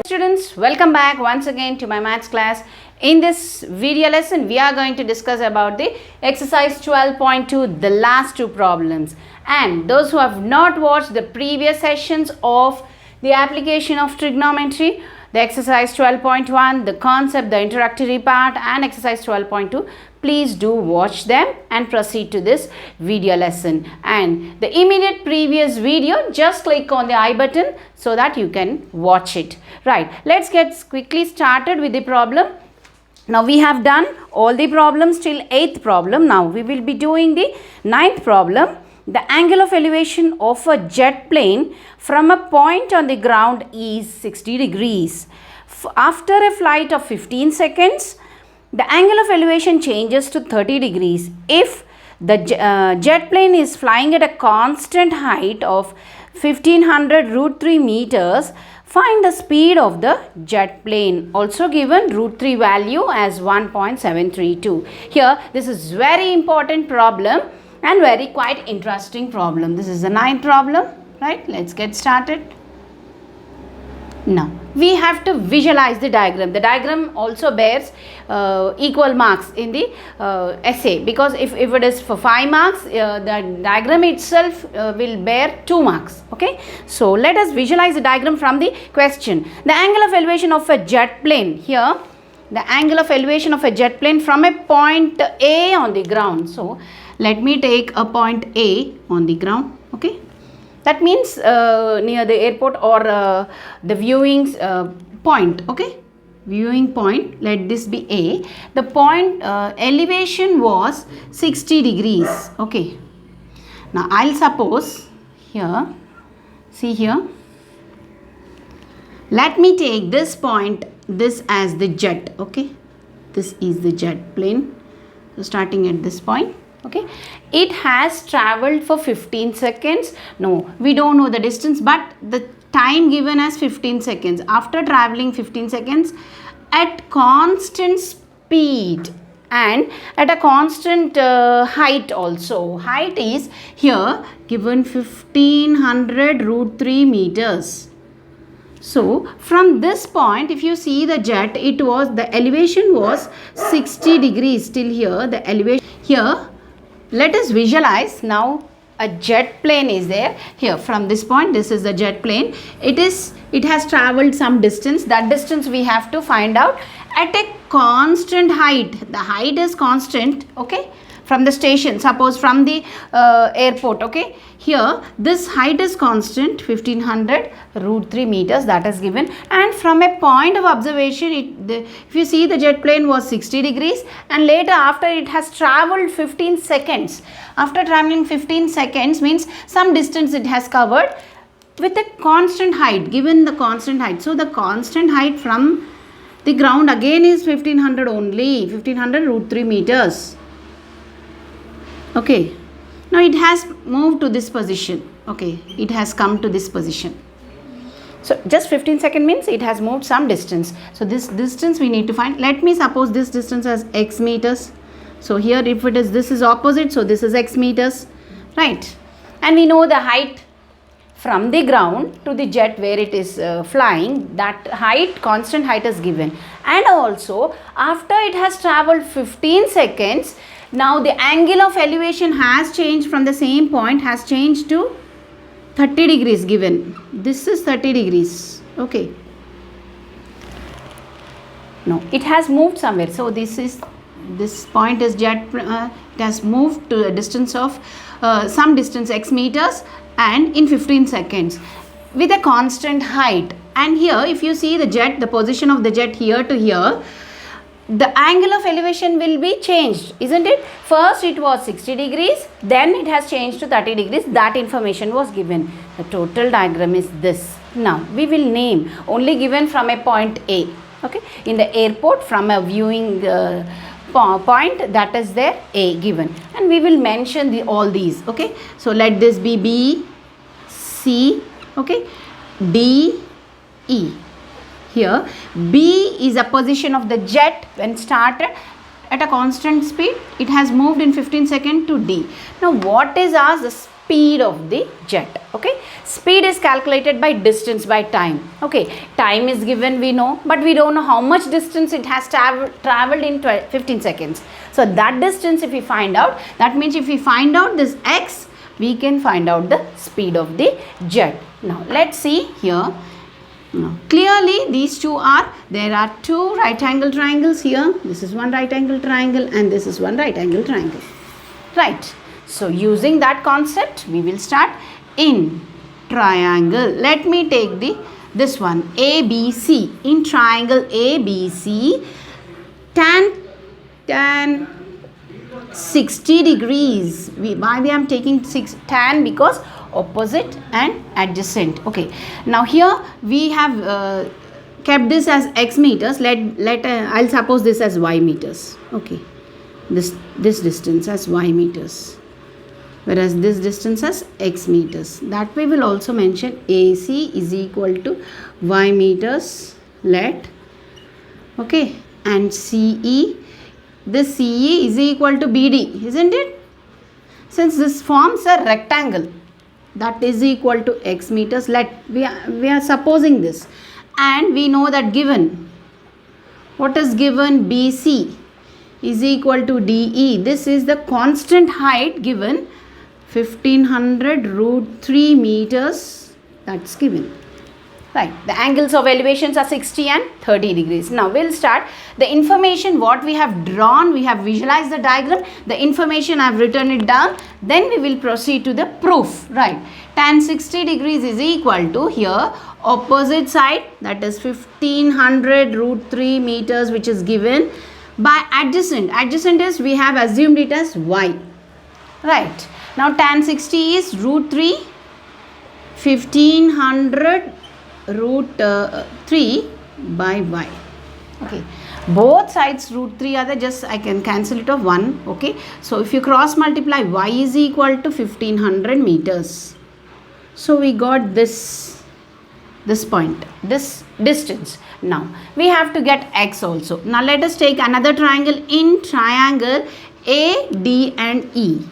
students, welcome back once again to my maths class. In this video lesson, we are going to discuss about the exercise 12.2, the last two problems. And those who have not watched the previous sessions of the application of trigonometry, the exercise 12.1, the concept, the introductory part, and exercise 12.2, please do watch them and proceed to this video lesson. And the immediate previous video, just click on the I button so that you can watch it. Right, let's get quickly started with the problem. Now we have done all the problems till 8th problem. Now we will be doing the 9th problem. The angle of elevation of a jet plane from a point on the ground is 60 degrees. After a flight of 15 seconds, the angle of elevation changes to 30 degrees. If the jet plane is flying at a constant height of 1500 root 3 meters, find the speed of the jet plane. Also given root 3 value as 1.732. Here, this is very important problem and very quite interesting problem. This is the 9th problem, right? Let's get started. Now, we have to visualize the diagram. The diagram also bears equal marks in the essay, because if it is for 5 marks, the diagram itself will bear 2 marks. Okay, so let us visualize the diagram from the question. The angle of elevation of a jet plane. Here, the angle of elevation of a jet plane from a point A on the ground. So, let me take a point A on the ground. Okay. That means near the airport or the viewing point, okay, viewing point, let this be A. The point elevation was 60 degrees, okay. Now, I'll suppose here, see here, let me take this point, this as the jet, okay. This is the jet plane, so starting at this point. Okay, it has traveled for 15 seconds. No, we don't know the distance, but the time given as 15 seconds. After traveling 15 seconds at constant speed and at a constant height also. Height is here given 1500 root 3 meters. So, from this point, if you see the jet, it was, the elevation was 60 degrees till here, the elevation here. Let us visualize now a jet plane is there. Here from this point, this is the jet plane. It has traveled some distance. That distance we have to find out at a constant height. The height is constant, okay, from the station, suppose from the airport, okay. Here this height is constant, 1500 root 3 meters, that is given, and from a point of observation, if you see the jet plane was 60 degrees, and later after it has traveled 15 seconds. After traveling 15 seconds means some distance it has covered with a constant height, given the constant height. So the constant height from the ground again is 1500 only, 1500 root 3 meters. Okay, now it has moved to this position. Okay, it has come to this position. So just 15 seconds means it has moved some distance. So this distance we need to find. Let me suppose this distance as x meters. So here if it is, this is opposite, so this is x meters, right? And we know the height from the ground to the jet where it is flying, that height, constant height is given. And also after it has traveled 15 seconds, now the angle of elevation has changed from the same point, has changed to 30 degrees given. This is 30 degrees, okay. No, it has moved somewhere. So this point is jet, it has moved to a distance of some distance x meters and in 15 seconds with a constant height. And here if you see the jet, the position of the jet here to here, the angle of elevation will be changed, isn't it? First it was 60 degrees, then it has changed to 30 degrees. That information was given. The total diagram is this. Now, we will name, only given from a point A, okay? In the airport, from a viewing point, that is there, A given. And we will mention all these, okay? So, let this be B, C, okay? D, E. Here, B is a position of the jet when started at a constant speed. It has moved in 15 seconds to D. Now, what is asked? The speed of the jet. Okay, speed is calculated by distance by time. Okay, time is given, we know, but we don't know how much distance it has traveled in 15 seconds. So that distance if we find out, that means if we find out this x, we can find out the speed of the jet. Now let's see here. Now, clearly these two are, there are two right angle triangles here. This is one right angle triangle and this is one right angle triangle. Right. So using that concept, we will start in triangle. Let me take this one ABC. In triangle ABC, tan 60 degrees. Why we am taking tan? Because opposite and adjacent. Okay, now here we have kept this as x meters. I'll suppose this as y meters. Okay, this distance as y meters, whereas this distance as x meters. That way we'll also mention AC is equal to y meters, okay, and CE, this CE is equal to BD, isn't it? Since this forms a rectangle, that is equal to x meters. We are supposing this, and we know that given, what is given? BC is equal to DE. This is the constant height given, 1500 root 3 meters, that's given. Right, the angles of elevations are 60 and 30 degrees. Now we'll start the information what we have drawn. We have visualized the diagram, the information I have written it down, then we will proceed to the proof. Right, tan 60 degrees is equal to, here opposite side, that is 1500 root 3 meters, which is given, by adjacent. Adjacent is, we have assumed it as y. Right, now tan 60 is root 3, 1500 root 3 by y. Okay, both sides root 3 are there, just I can cancel it off 1. Okay, so if you cross multiply, y is equal to 1500 meters. So we got this point, this distance. Now we have to get x also. Now let us take another triangle. In triangle AD and E,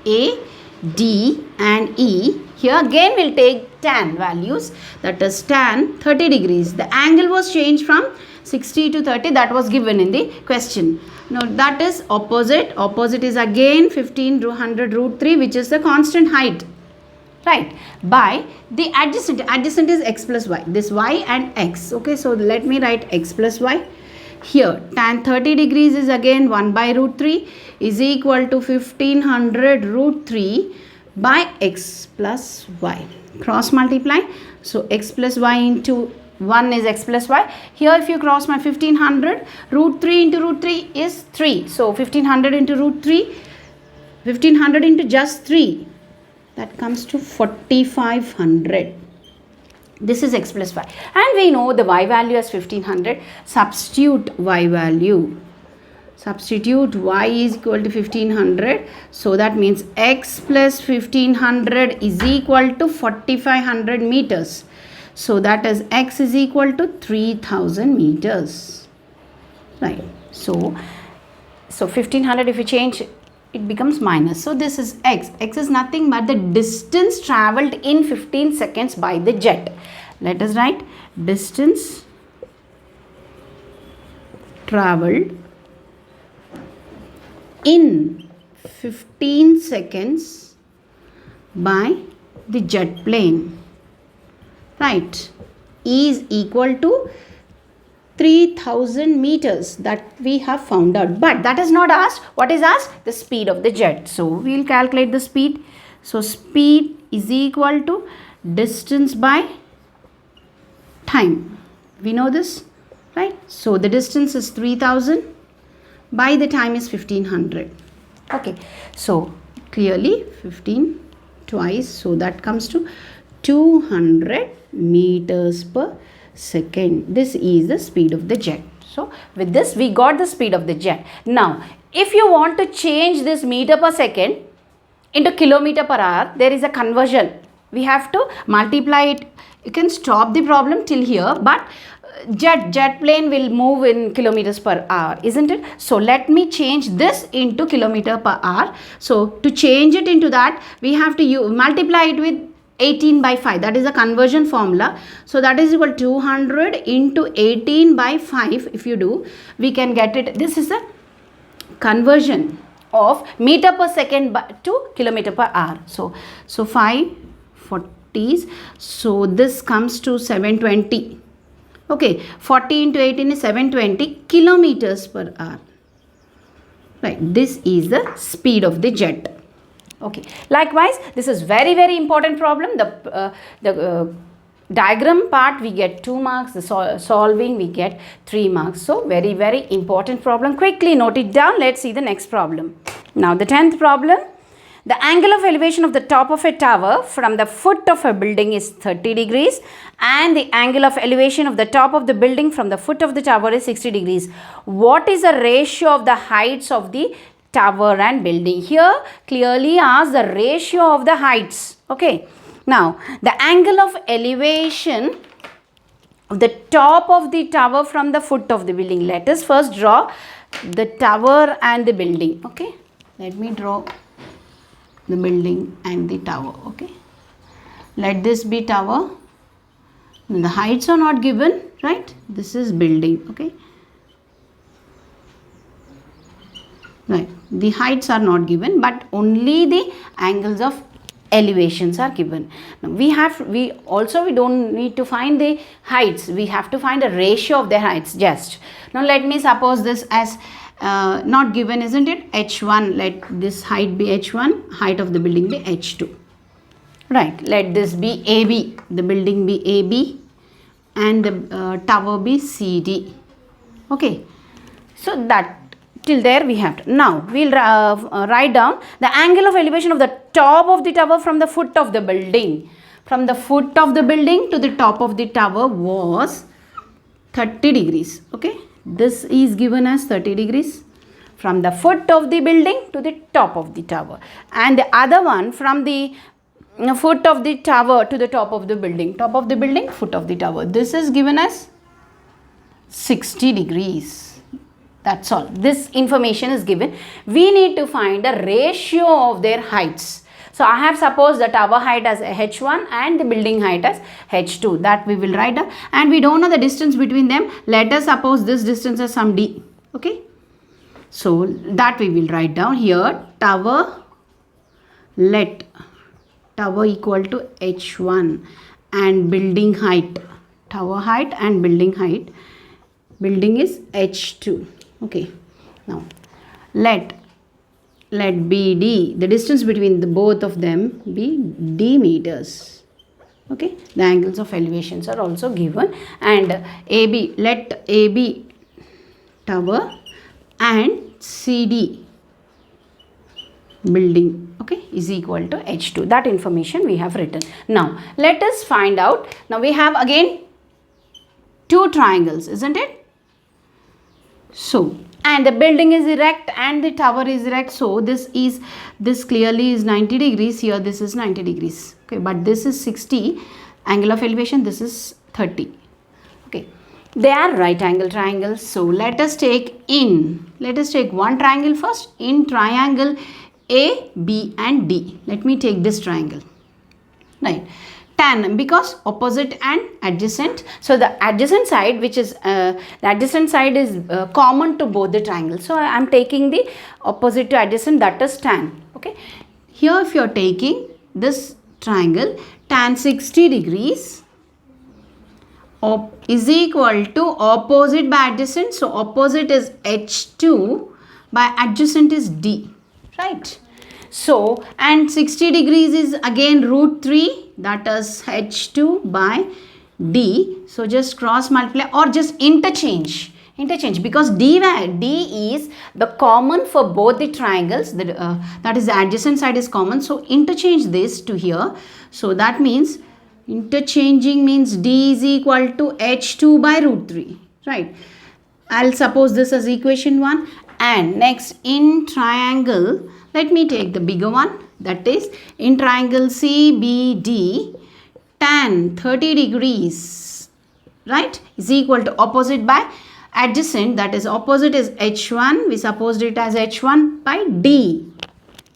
AD and E, here again we'll take tan values, that is tan 30 degrees. The angle was changed from 60 to 30, that was given in the question. Now that is opposite. Opposite is again 1500 root 3, which is the constant height. Right, by the adjacent. Adjacent is x plus y, this y and x. Okay, so let me write x plus y. Here tan 30 degrees is again 1 by root 3 is equal to 1500 root 3 by x plus y. Cross multiply, so x plus y into 1 is x plus y. Here if you cross my 1500, root 3 into root 3 is 3. So 1500 into root 3, 1500 into just 3, that comes to 4500. This is x plus y, and we know the y value as 1500. Substitute y value. Substitute y is equal to 1500. So that means x plus 1500 is equal to 4500 meters. So that is x is equal to 3000 meters. Right. So 1500 if you change, it becomes minus. So this is x. X is nothing but the distance travelled in 15 seconds by the jet. Let us write distance travelled in 15 seconds by the jet plane. Right, is equal to 3000 meters, that we have found out. But that is not asked. What is asked? The speed of the jet. So we will calculate the speed. So speed is equal to distance by time. We know this, right? So the distance is 3000 by the time is 1500. Okay, so clearly 15 twice, so that comes to 200 meters per second. This is the speed of the jet. So with this we got the speed of the jet. Now if you want to change this meter per second into kilometer per hour, there is a conversion. We have to multiply it. You can stop the problem till here, but jet plane will move in kilometers per hour, isn't it? So let me change this into kilometer per hour. So to change it into that, we have to multiply it with 18 by 5. That is a conversion formula. So that is equal to 200 into 18 by 5. If you do, we can get it. This is a conversion of meter per second to kilometer per hour. So 540s. So this comes to 720. Okay, 40 into 18 is 720 kilometers per hour. Right, this is the speed of the jet. Okay, likewise, this is very, very important problem. The diagram part we get 2 marks, the solving we get 3 marks. So very, very important problem. Quickly note it down. Let's see the next problem. Now the 10th problem. The angle of elevation of the top of a tower from the foot of a building is 30 degrees and the angle of elevation of the top of the building from the foot of the tower is 60 degrees. What is the ratio of the heights of the tower and building? Here clearly asks the ratio of the heights. Okay. Now the angle of elevation of the top of the tower from the foot of the building. Let us first draw the tower and the building. Okay. Let me draw the building and the tower. Okay, let this be tower. The heights are not given, right? This is building. Okay, right, the heights are not given, but only the angles of elevations are given. Now we don't need to find the heights, we have to find a ratio of the heights. Just now let me suppose this as not given, isn't it? H1, let this height be H1, height of the building be H2. Right, let this be AB, the building be AB and the tower be CD. Okay, so that till there we have to. Now we'll write down the angle of elevation of the top of the tower from the foot of the building. From the foot of the building to the top of the tower was 30 degrees. Okay, this is given as 30 degrees from the foot of the building to the top of the tower, and the other one from the foot of the tower to the top of the building, foot of the tower. This is given as 60 degrees. That's all. This information is given. We need to find the ratio of their heights. So I have supposed the tower height as H1 and the building height as H2. That we will write down. And we don't know the distance between them. Let us suppose this distance as some D. Okay. So that we will write down here. Tower, let tower equal to H1 and building height. Tower height and building height. Building is H2. Okay. Now let BD, the distance between the both of them be D meters. Okay, the angles of elevations are also given, and AB, let AB tower and CD building, okay, is equal to H2. That information we have written. Now let us find out. Now we have again two triangles, isn't it? So, and the building is erect and the tower is erect. So this clearly is 90 degrees. Here this is 90 degrees. Okay, but this is 60 angle of elevation. This is 30. Okay, they are right angle triangles. So let us take one triangle first. In triangle A, B and D. Let me take this triangle. Right. Tan, because opposite and adjacent. So the adjacent side, which is common to both the triangles. So I am taking the opposite to adjacent, that is tan. Okay. Here if you are taking this triangle, tan 60 degrees is equal to opposite by adjacent. So opposite is H2 by adjacent is D. Right. So, and 60 degrees is again root 3, that is H2 by D. So, just cross multiply or just interchange because D is the common for both the triangles, that is the adjacent side is common. So, interchange this to here. So, that means interchanging means D is equal to H2 by root 3, right. I'll suppose this as equation 1, and next in triangle, let me take the bigger one, that is in triangle CBD, tan 30 degrees right, is equal to opposite by adjacent, that is opposite is h1, we supposed it as h1 by d,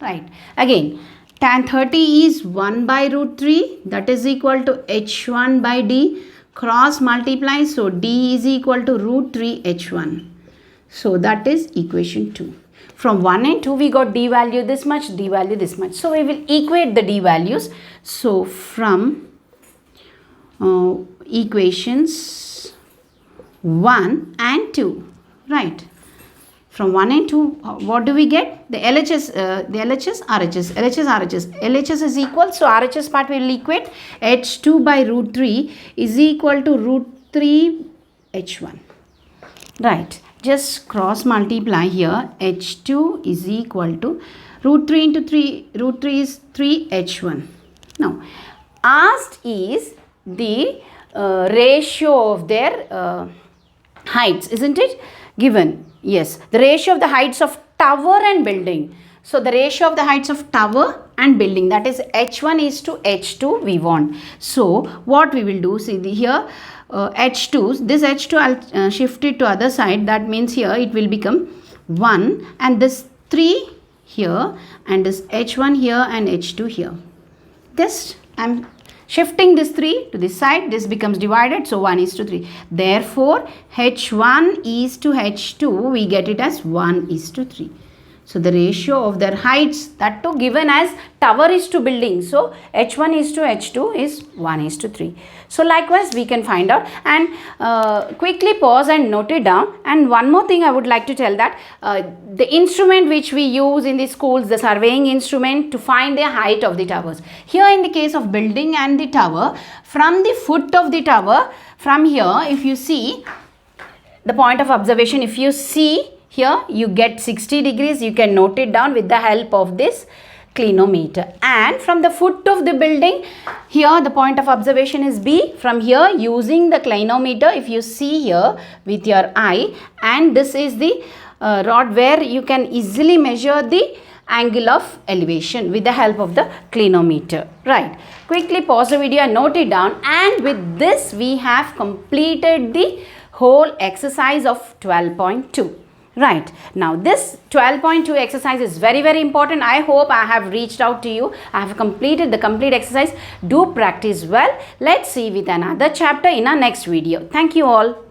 right. Again, tan 30 is 1 by root 3, that is equal to h1 by d, cross multiply, so d is equal to root 3 h1. So that is equation 2. From 1 and 2 we got d value this much, d value this much. So we will equate the d values. So from equations 1 and 2, right. From 1 and 2, what do we get? The LHS, RHS, LHS is equal. So RHS part we will equate. H2 by root 3 is equal to root 3 H1. Right. Just cross multiply here. H2 is equal to root 3 into 3. Root 3 is 3 H1. Now, asked is the ratio of their heights, isn't it? Given. Yes, the ratio of the heights of tower and building. So the ratio of the heights of tower and building, that is h1 is to h2 we want. So what we will do, see here h2, this h2 I'll shift it to other side, that means here it will become 1 and this 3 here and this h1 here and h2 here. This I'm shifting this 3 to this side, this becomes divided, so 1 is to 3. Therefore, h1 is to h2, we get it as 1 is to 3. So, the ratio of their heights, that too given as tower is to building. So, h1 is to h2 is 1 is to 3. So, likewise we can find out and quickly pause and note it down. And one more thing I would like to tell that the instrument which we use in the schools, the surveying instrument to find the height of the towers. Here in the case of building and the tower, from the foot of the tower, from here if you see the point of observation, if you see here you get 60 degrees, you can note it down with the help of this clinometer. And from the foot of the building, here the point of observation is B. From here using the clinometer, if you see here with your eye, and this is the rod where you can easily measure the angle of elevation with the help of the clinometer, right. Quickly pause the video and note it down, and with this we have completed the whole exercise of 12.2. Right. Now this 12.2 exercise is very, very important. I hope I have reached out to you. I have completed the complete exercise. Do practice well. Let's see with another chapter in our next video. Thank you all.